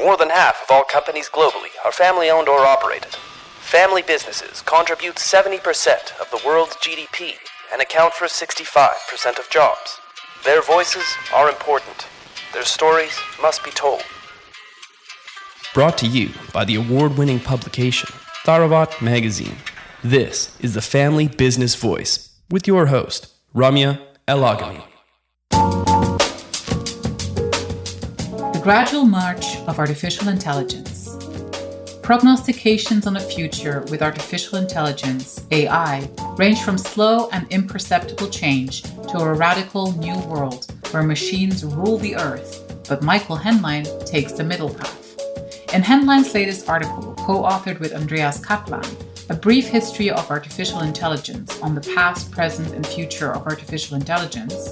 More than half of all companies globally are family-owned or operated. Family businesses contribute 70% of the world's GDP and account for 65% of jobs. Their voices are important. Their stories must be told. Brought to you by the award-winning publication, Tharawat magazine. This is the Family Business Voice with your host, Ramya El-Agami. The gradual march of artificial intelligence. Prognostications on a future with artificial intelligence, AI, range from slow and imperceptible change to a radical new world where machines rule the earth, but Michael Haenlein takes the middle path. In Haenlein's latest article, co-authored with Andreas Kaplan, A Brief History of Artificial Intelligence on the Past, Present, and Future of Artificial Intelligence,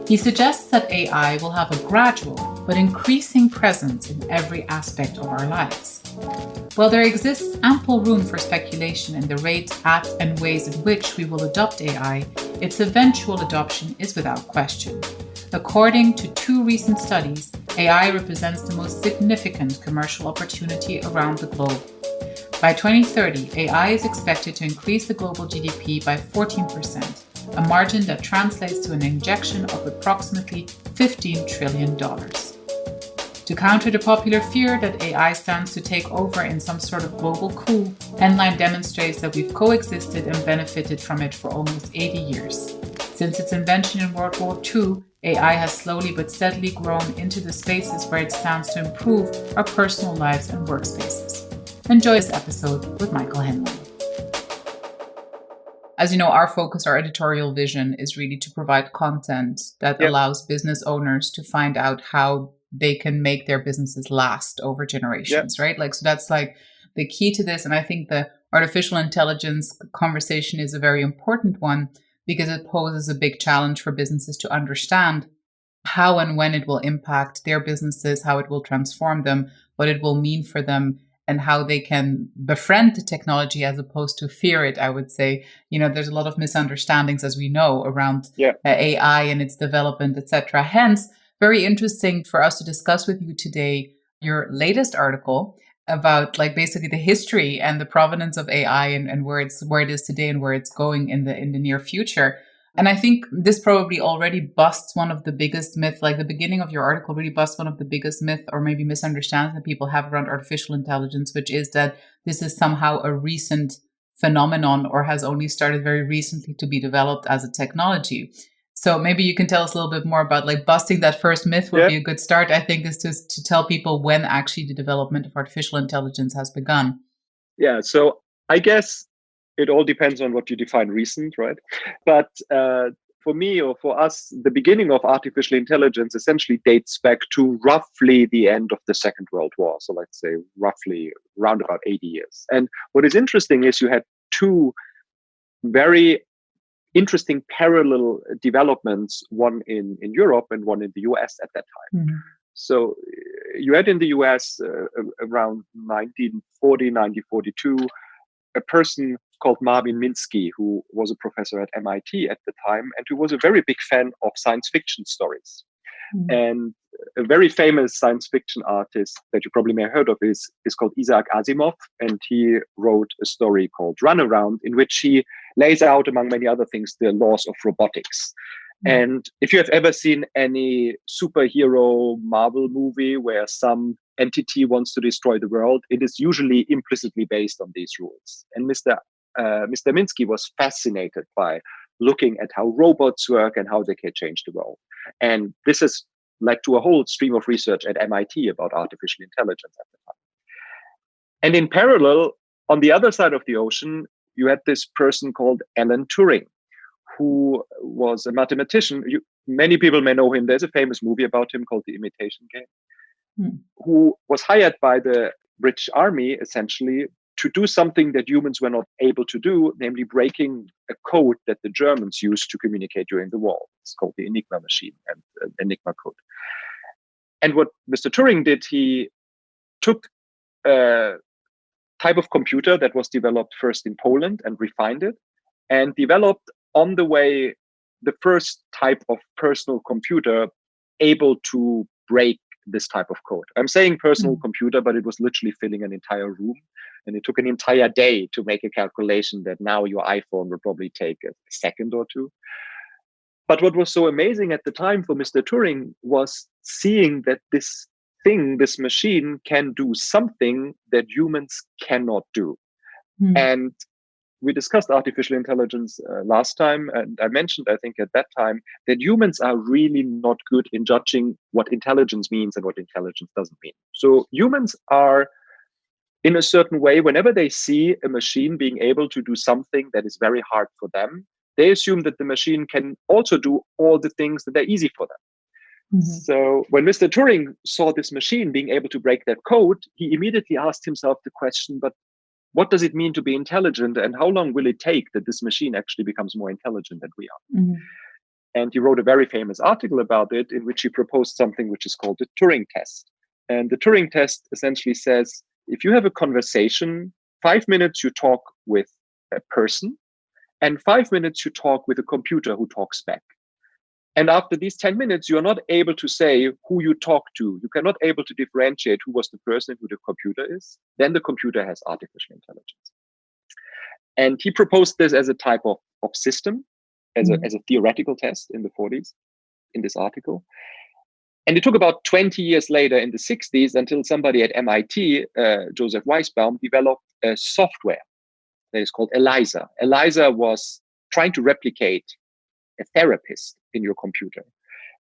he suggests that AI will have a gradual but increasing presence in every aspect of our lives. While there exists ample room for speculation in the rate, at, and ways in which we will adopt AI, its eventual adoption is without question. According to two recent studies, AI represents the most significant commercial opportunity around the globe. By 2030, AI is expected to increase the global GDP by 14%, a margin that translates to an injection of approximately $15 trillion. To counter the popular fear that AI stands to take over in some sort of global coup, Haenlein demonstrates that we've coexisted and benefited from it for almost 80 years. Since its invention in World War II, AI has slowly but steadily grown into the spaces where it stands to improve our personal lives and workspaces. Enjoy this episode with Michael Haenlein. As you know, our focus, our editorial vision is really to provide content that allows business owners to find out how they can make their businesses last over generations, right? So that's the key to this. And I think the artificial intelligence conversation is a very important one because it poses a big challenge for businesses to understand how and when it will impact their businesses, how it will transform them, what it will mean for them, and how they can befriend the technology as opposed to fear it, I would say. There's a lot of misunderstandings, as we know, around AI and its development, etc. Hence, very interesting for us to discuss with you today your latest article about basically the history and the provenance of AI and where it is today and where it's going in the near future. And I think this probably already busts one of the biggest myths, the beginning of your article really busts one of the biggest myths or maybe misunderstandings that people have around artificial intelligence, which is that this is somehow a recent phenomenon or has only started very recently to be developed as a technology. So maybe you can tell us a little bit more about busting that first myth would be a good start, I think, is to tell people when actually the development of artificial intelligence has begun. Yeah, so I guess it all depends on what you define recent, right? But for me or for us, the beginning of artificial intelligence essentially dates back to roughly the end of the Second World War. So let's say roughly around about 80 years. And what is interesting is you had two very interesting parallel developments, one in Europe and one in the US at that time. Mm-hmm. So you had in the US around 1940, 1942, a person called Marvin Minsky, who was a professor at MIT at the time, and who was a very big fan of science fiction stories. Mm-hmm. And a very famous science fiction artist that you probably may have heard of is called Isaac Asimov, and he wrote a story called Runaround, in which he lays out, among many other things, the laws of robotics. Mm-hmm. And if you have ever seen any superhero Marvel movie where some entity wants to destroy the world, it is usually implicitly based on these rules. And Mr. Minsky was fascinated by looking at how robots work and how they can change the world. And this has led to a whole stream of research at MIT about artificial intelligence at the time. And in parallel, on the other side of the ocean, you had this person called Alan Turing, who was a mathematician. Many people may know him. There's a famous movie about him called The Imitation Game, who was hired by the British Army, essentially, to do something that humans were not able to do, namely breaking a code that the Germans used to communicate during the war. It's called the Enigma machine and Enigma code. And what Mr. Turing did, he took a type of computer that was developed first in Poland and refined it, and developed on the way the first type of personal computer able to break this type of code. I'm saying personal computer, but it was literally filling an entire room. And it took an entire day to make a calculation that now your iPhone would probably take a second or two. But what was so amazing at the time for Mr. Turing was seeing that this machine can do something that humans cannot do. And we discussed artificial intelligence last time, and I mentioned, I think at that time, that humans are really not good in judging what intelligence means and what intelligence doesn't mean. So humans are, in a certain way, whenever they see a machine being able to do something that is very hard for them, they assume that the machine can also do all the things that are easy for them. So when Mr. Turing saw this machine being able to break that code, he immediately asked himself the question, but what does it mean to be intelligent, and how long will it take that this machine actually becomes more intelligent than we are? And he wrote a very famous article about it in which he proposed something which is called the Turing test. And the Turing test essentially says, if you have a conversation, 5 minutes you talk with a person, and 5 minutes you talk with a computer who talks back. And after these 10 minutes, you are not able to say who you talk to. You cannot able to differentiate who was the person, who the computer is. Then the computer has artificial intelligence. And he proposed this as a type of system, as a theoretical test in the 40s, in this article. And it took about 20 years later, in the 60s, until somebody at MIT, Joseph Weisbaum, developed a software that is called ELIZA. ELIZA was trying to replicate a therapist in your computer.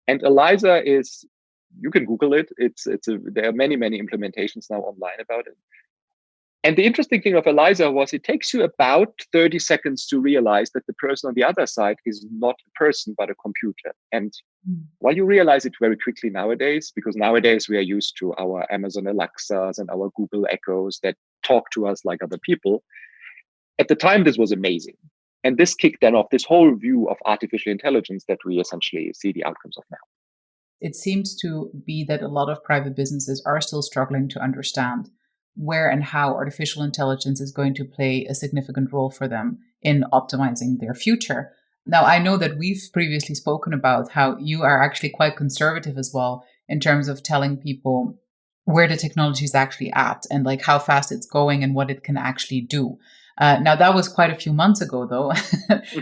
And ELIZA is, you can Google it. There are many implementations now online about it. And the interesting thing of ELIZA was it takes you about 30 seconds to realize that the person on the other side is not a person, but a computer. And while you realize it very quickly nowadays, because nowadays we are used to our Amazon Alexas and our Google Echoes that talk to us like other people, at the time, this was amazing. And this kicked then off this whole view of artificial intelligence that we essentially see the outcomes of now. It seems to be that a lot of private businesses are still struggling to understand where and how artificial intelligence is going to play a significant role for them in optimizing their future. Now, I know that we've previously spoken about how you are actually quite conservative as well in terms of telling people where the technology is actually at and like how fast it's going and what it can actually do. Now, that was quite a few months ago, though,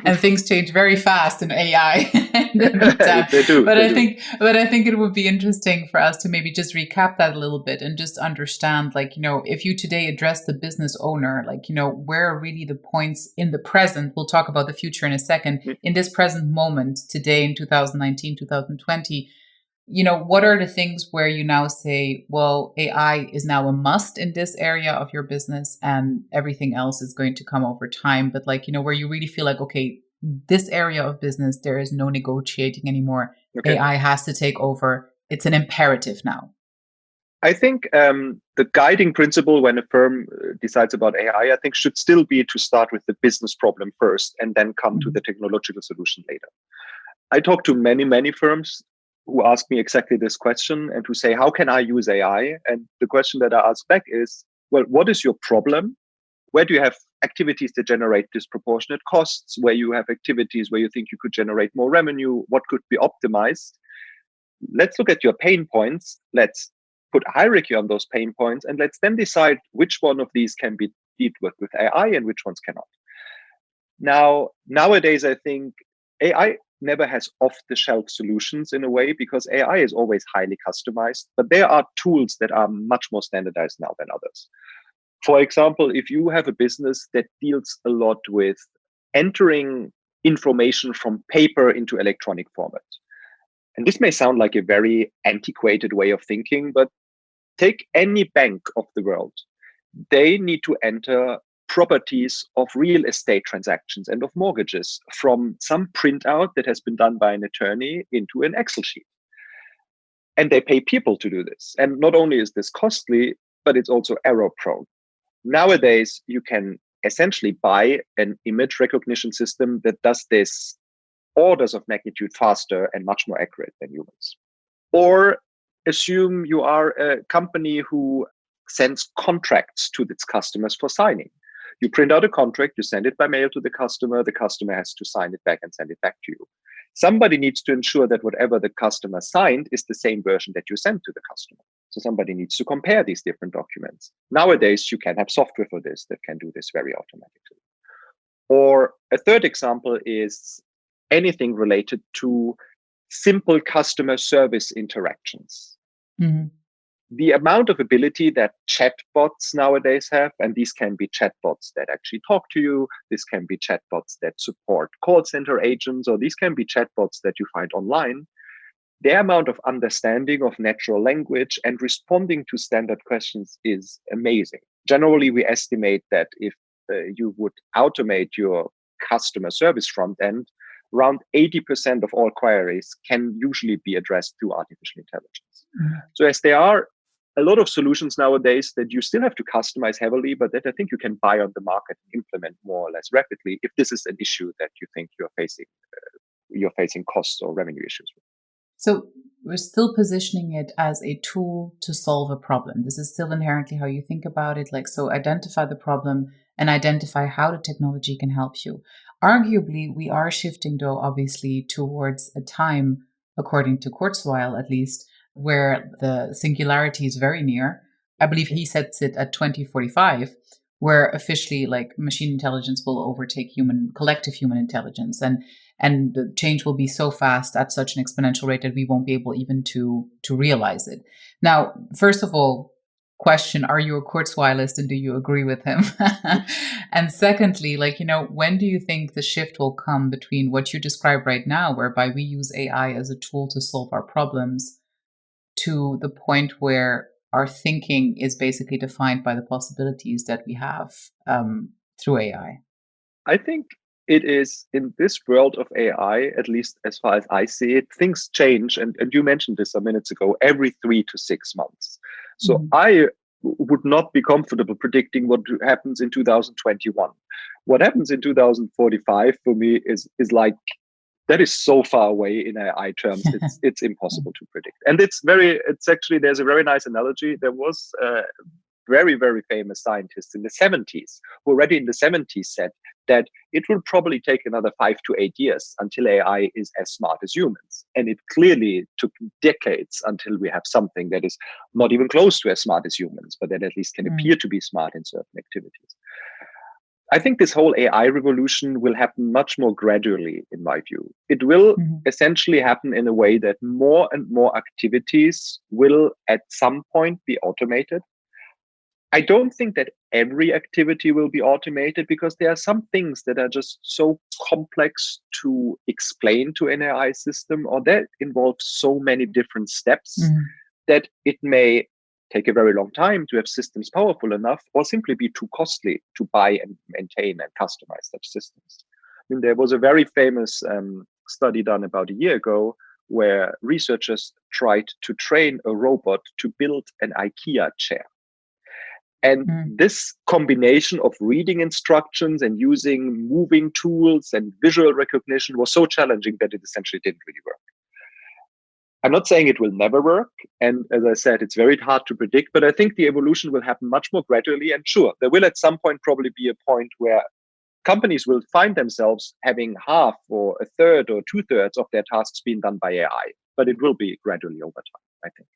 and things change very fast in AI. They do. But I think it would be interesting for us to maybe just recap that a little bit and just understand, like, if you today address the business owner, like, where are really the points in the present? We'll talk about the future in a second. In this present moment, today in 2019, 2020, what are the things where you now say, well, AI is now a must in this area of your business and everything else is going to come over time. But like, where you really feel like, okay, this area of business, there is no negotiating anymore. Okay. AI has to take over. It's an imperative now. I think the guiding principle when a firm decides about AI, I think should still be to start with the business problem first and then come to the technological solution later. I talk to many firms who ask me exactly this question and who say, how can I use AI? And the question that I ask back is, well, what is your problem? Where do you have activities that generate disproportionate costs? Where you have activities where you think you could generate more revenue? What could be optimized? Let's look at your pain points. Let's put a hierarchy on those pain points, and let's then decide which one of these can be dealt with AI and which ones cannot. Now, nowadays, I think AI never has off-the-shelf solutions in a way, because AI is always highly customized, but there are tools that are much more standardized now than others. For example, if you have a business that deals a lot with entering information from paper into electronic format, and this may sound like a very antiquated way of thinking, but take any bank of the world. They need to enter properties of real estate transactions and of mortgages from some printout that has been done by an attorney into an Excel sheet. And they pay people to do this. And not only is this costly, but it's also error prone. Nowadays, you can essentially buy an image recognition system that does this orders of magnitude faster and much more accurate than humans. Or assume you are a company who sends contracts to its customers for signing. You print out a contract, you send it by mail to the customer has to sign it back and send it back to you. Somebody needs to ensure that whatever the customer signed is the same version that you sent to the customer. So somebody needs to compare these different documents. Nowadays, you can have software for this that can do this very automatically. Or a third example is anything related to simple customer service interactions. Mm-hmm. The amount of ability that chatbots nowadays have, and these can be chatbots that actually talk to you, this can be chatbots that support call center agents, or these can be chatbots that you find online. Their amount of understanding of natural language and responding to standard questions is amazing. Generally, we estimate that if you would automate your customer service front end, around 80% of all queries can usually be addressed through artificial intelligence. Mm-hmm. So as there are a lot of solutions nowadays that you still have to customize heavily, but that I think you can buy on the market and implement more or less rapidly if this is an issue that you think you're facing costs or revenue issues with. So we're still positioning it as a tool to solve a problem. This is still inherently how you think about it. Like, so identify the problem and identify how the technology can help you. Arguably, we are shifting, though, obviously, towards a time, according to Kurzweil at least, where the singularity is very near. I believe he sets it at 2045, where officially, like, machine intelligence will overtake collective human intelligence, and the change will be so fast at such an exponential rate that we won't be able even to realize it. Now, first of all, question, are you a Kurzweilist and do you agree with him? And secondly, when do you think the shift will come between what you describe right now, whereby we use AI as a tool to solve our problems, to the point where our thinking is basically defined by the possibilities that we have through AI? I think it is in this world of AI, at least as far as I see it, things change. And you mentioned this a minute ago, every 3 to 6 months. So Mm-hmm. I would not be comfortable predicting what happens in 2021. What happens in 2045 for me is like, that is so far away in AI terms. It's impossible to predict. And there's a very nice analogy. There was a very, very famous scientist in the 70s who already in the 70s said that it will probably take another 5 to 8 years until AI is as smart as humans. And it clearly took decades until we have something that is not even close to as smart as humans, but that at least can appear to be smart in certain activities. I think this whole AI revolution will happen much more gradually, in my view. It will essentially happen in a way that more and more activities will at some point be automated. I don't think that every activity will be automated because there are some things that are just so complex to explain to an AI system, or that involve so many different steps that it may take a very long time to have systems powerful enough, or simply be too costly to buy and maintain and customize such systems. I mean, there was a very famous study done about a year ago where researchers tried to train a robot to build an IKEA chair. And this combination of reading instructions and using moving tools and visual recognition was so challenging that it essentially didn't really work. I'm not saying it will never work. And as I said, it's very hard to predict, but I think the evolution will happen much more gradually. And sure, there will at some point probably be a point where companies will find themselves having half or a third or 2/3 of their tasks being done by AI, but it will be gradually over time, I think.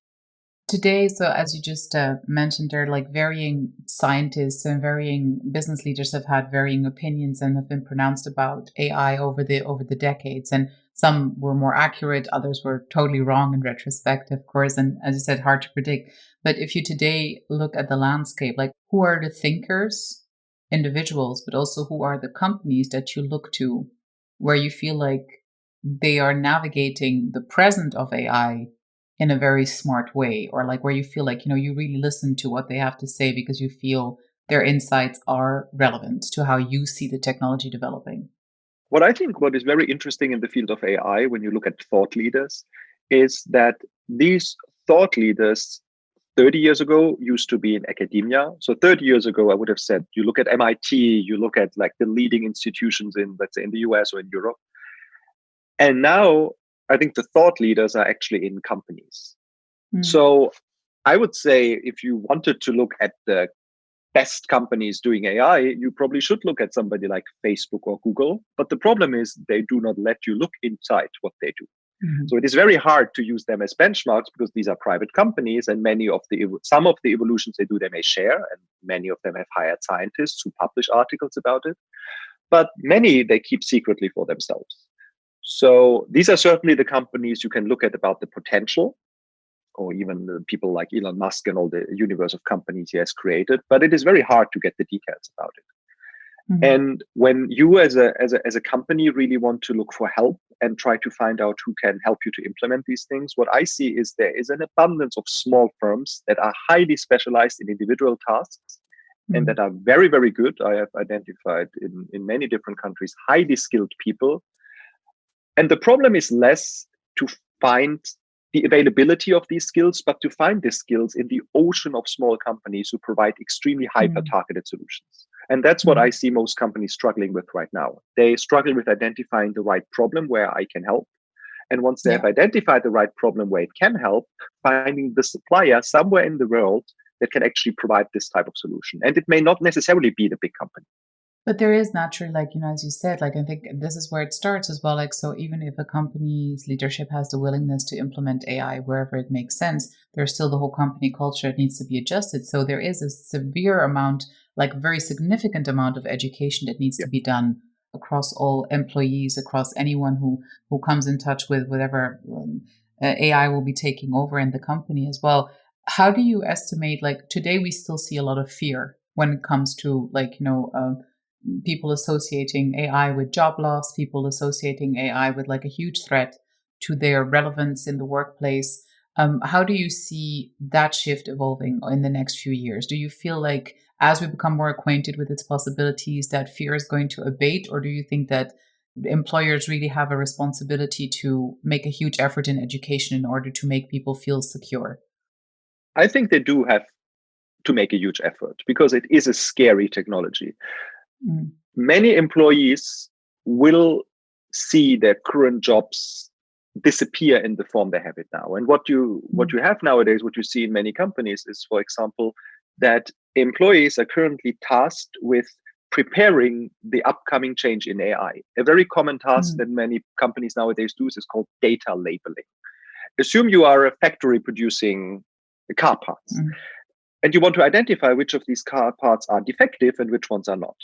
Today, so as you just mentioned, there are like varying scientists and varying business leaders have had varying opinions and have been pronounced about AI over the decades. And some were more accurate, others were totally wrong in retrospect, of course. And as you said, hard to predict. But if you today look at the landscape, like who are the thinkers, individuals, but also who are the companies that you look to where you feel like they are navigating the present of AI in a very smart way, or like where you feel like, you really listen to what they have to say because you feel their insights are relevant to how you see the technology developing? What is very interesting in the field of AI, when you look at thought leaders, is that these thought leaders 30 years ago used to be in academia. So 30 years ago, I would have said, you look at MIT, you look at like the leading institutions in, let's say, in the US or in Europe. And now I think the thought leaders are actually in companies. So I would say if you wanted to look at the best companies doing AI, you probably should look at somebody like Facebook or Google. But the problem is they do not let you look inside what they do. Mhm. So it is very hard to use them as benchmarks because these are private companies, and some of the evolutions they do, they may share, and many of them have hired scientists who publish articles about it. But many they keep secretly for themselves. So these are certainly the companies you can look at about the potential, or even the people like Elon Musk and all the universe of companies he has created. But it is very hard to get the details about it. Mhm. And when you as a company really want to look for help and try to find out who can help you to implement these things, what I see is there is an abundance of small firms that are highly specialized in individual tasks and that are very, very good. I have identified in many different countries, highly skilled people. And the problem is less to find the availability of these skills, but to find these skills in the ocean of small companies who provide extremely hyper-targeted solutions. And that's what I see most companies struggling with right now. They struggle with identifying the right problem where I can help. And once they have identified the right problem where it can help, finding the supplier somewhere in the world that can actually provide this type of solution. And it may not necessarily be the big company. But there is naturally, like, as you said, like, I think this is where it starts as well. Like, so even if a company's leadership has the willingness to implement AI wherever it makes sense, there's still the whole company culture that needs to be adjusted. So there is a severe amount, like very significant amount of education that needs to be done across all employees, across anyone who comes in touch with whatever AI will be taking over in the company as well. How do you estimate, like, today we still see a lot of fear when it comes to, like, people associating AI with job loss, people associating AI with like a huge threat to their relevance in the workplace. How do you see that shift evolving in the next few years? Do you feel like as we become more acquainted with its possibilities, that fear is going to abate? Or do you think that employers really have a responsibility to make a huge effort in education in order to make people feel secure? I think they do have to make a huge effort because it is a scary technology. Many employees will see their current jobs disappear in the form they have it now. And what you have nowadays, what you see in many companies is, for example, that employees are currently tasked with preparing the upcoming change in AI. A very common task that many companies nowadays do is called data labeling. Assume you are a factory producing car parts, and you want to identify which of these car parts are defective and which ones are not.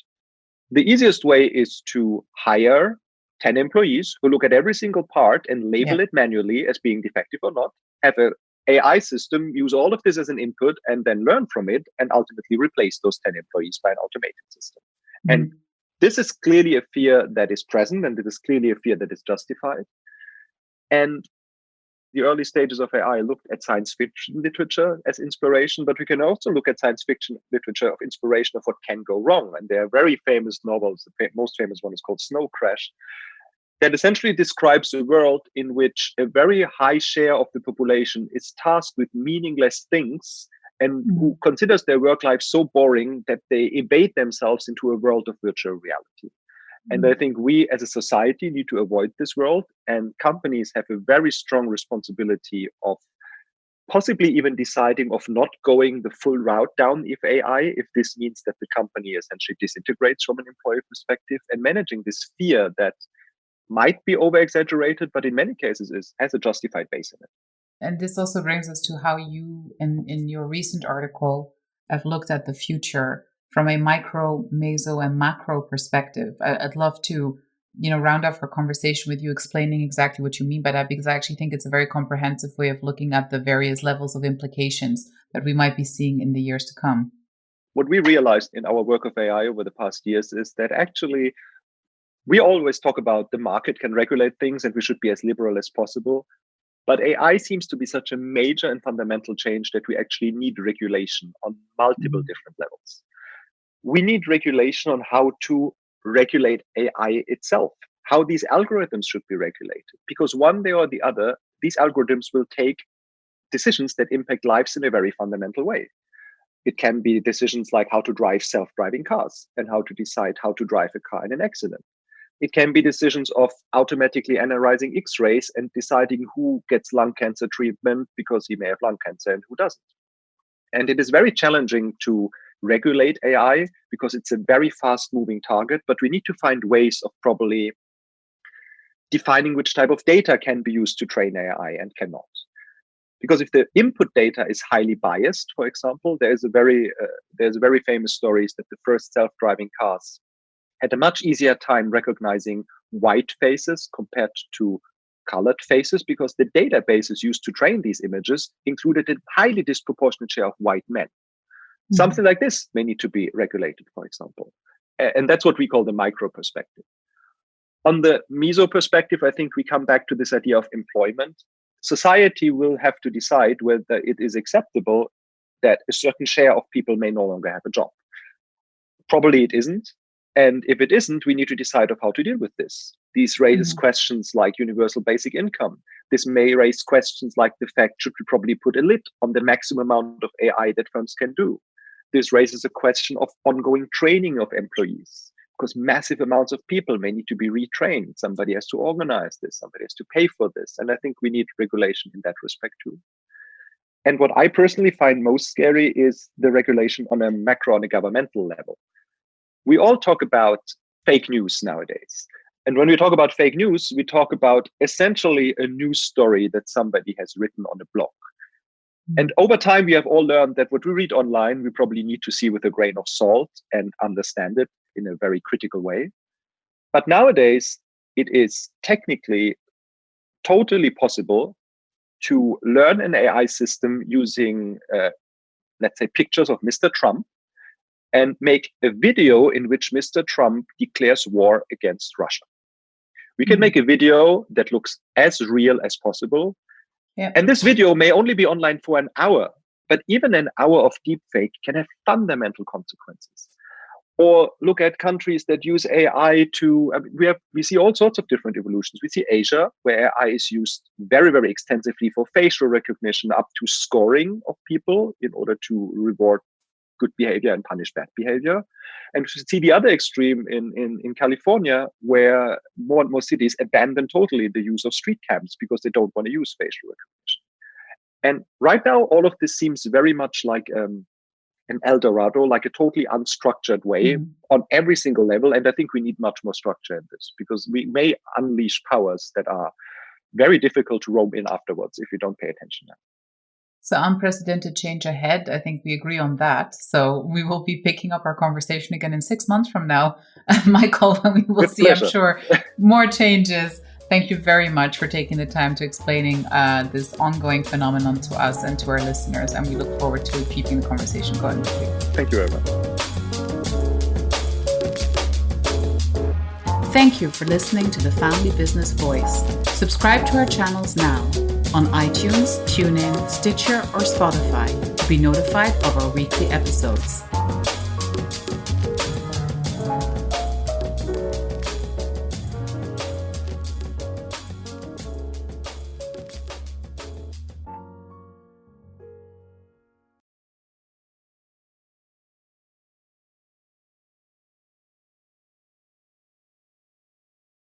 The easiest way is to hire 10 employees who look at every single part and label it manually as being defective or not, have an AI system, use all of this as an input, and then learn from it and ultimately replace those 10 employees by an automated system. And this is clearly a fear that is present, and it is clearly a fear that is justified. And the early stages of AI looked at science fiction literature as inspiration, but we can also look at science fiction literature of inspiration of what can go wrong. And there are very famous novels. The most famous one is called Snow Crash, that essentially describes a world in which a very high share of the population is tasked with meaningless things and who considers their work life so boring that they evade themselves into a world of virtual reality. And I think we as a society need to avoid this world, and companies have a very strong responsibility of possibly even deciding of not going the full route down if AI, if this means that the company essentially disintegrates from an employee perspective, and managing this fear that might be over-exaggerated, but in many cases has a justified base in it. And this also brings us to how you, in your recent article, have looked at the future from a micro, meso, and macro perspective. I'd love to, round off our conversation with you explaining exactly what you mean by that, because I actually think it's a very comprehensive way of looking at the various levels of implications that we might be seeing in the years to come. What we realized in our work of AI over the past years is that actually we always talk about the market can regulate things and we should be as liberal as possible. But AI seems to be such a major and fundamental change that we actually need regulation on multiple different levels. We need regulation on how to regulate AI itself, how these algorithms should be regulated, because one day or the other, these algorithms will take decisions that impact lives in a very fundamental way. It can be decisions like how to drive self-driving cars and how to decide how to drive a car in an accident. It can be decisions of automatically analyzing X-rays and deciding who gets lung cancer treatment because he may have lung cancer and who doesn't. And it is very challenging to regulate AI because it's a very fast moving target, but we need to find ways of probably defining which type of data can be used to train AI and cannot. Because if the input data is highly biased, for example, there's a very famous story that the first self-driving cars had a much easier time recognizing white faces compared to colored faces because the databases used to train these images included a highly disproportionate share of white men. Mm-hmm. Something like this may need to be regulated, for example. And that's what we call the micro perspective. On the meso perspective, I think we come back to this idea of employment. Society will have to decide whether it is acceptable that a certain share of people may no longer have a job. Probably it isn't. And if it isn't, we need to decide of how to deal with this. These raises questions like universal basic income. This may raise questions like the fact, should we probably put a lid on the maximum amount of AI that firms can do? This raises a question of ongoing training of employees, because massive amounts of people may need to be retrained. Somebody has to organize this. Somebody has to pay for this. And I think we need regulation in that respect too. And what I personally find most scary is the regulation on a macro, on a governmental level. We all talk about fake news nowadays. And when we talk about fake news, we talk about essentially a news story that somebody has written on a blog. And over time, we have all learned that what we read online, we probably need to see with a grain of salt and understand it in a very critical way. But nowadays, it is technically totally possible to learn an AI system using, let's say, pictures of Mr. Trump and make a video in which Mr. Trump declares war against Russia. We can make a video that looks as real as possible. Yeah. And this video may only be online for an hour, but even an hour of deepfake can have fundamental consequences. Or look at countries that use AI to, we see all sorts of different evolutions. We see Asia, where AI is used very, very extensively for facial recognition up to scoring of people in order to reward good behavior and punish bad behavior. And we see the other extreme in California, where more and more cities abandon totally the use of street cams because they don't want to use facial recognition. And right now, all of this seems very much like an El Dorado, like a totally unstructured way on every single level. And I think we need much more structure in this because we may unleash powers that are very difficult to roam in afterwards if we don't pay attention now. So unprecedented change ahead. I think we agree on that. So we will be picking up our conversation again in 6 months from now, Michael, when we will see, I'm sure, more changes. Thank you very much for taking the time to explaining this ongoing phenomenon to us and to our listeners. And we look forward to keeping the conversation going with you. Thank you very much. Thank you for listening to the Family Business Voice. Subscribe to our channels now on iTunes, TuneIn, Stitcher, or Spotify to be notified of our weekly episodes.